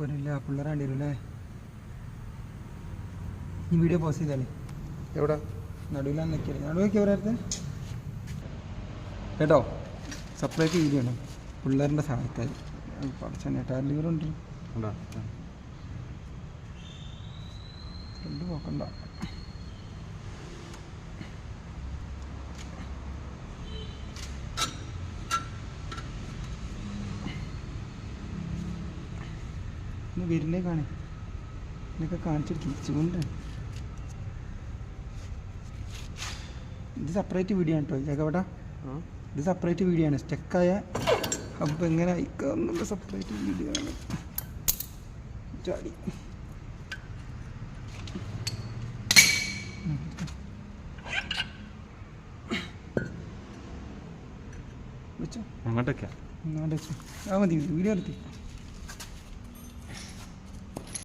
പോരില്ല പിള്ളേർ വേണ്ടി വരും അല്ലേ? ഈ വീഡിയോ പോസ്റ്റ് ചെയ്താലേ എവിടെ നടുവിലാണ് നിൽക്കില്ല, നടുവൊക്കെ എവിടെ കേട്ടോ. സെപ്പറേറ്റ് വീഡിയോ ആണ് പിള്ളേരുടെ സഹായത്താൽ. പഠിച്ച നെറ്റാർ ലീവറുണ്ട് ഫ്രണ്ട് പോക്കണ്ട. ഒന്ന് വരുന്നേ കാണേ എന്നൊക്കെ കാണിച്ചിട്ട് തിരിച്ചുകൊണ്ട്. ഇത് സെപ്പറേറ്റ് വീഡിയോ ആണ് കേട്ടോ ജഗവട. ഇത് സെപ്പറേറ്റ് വീഡിയോ ആണ്. സ്റ്റക്കായ ഹബ്ബ് എങ്ങനെ അയക്കാന്നുള്ള സെപ്പറേറ്റ് വീഡിയോ ആണ്. ചാടി വെച്ചോ, അങ്ങോട്ടൊക്കെ ആ മതി വീഡിയോ എടുത്തി.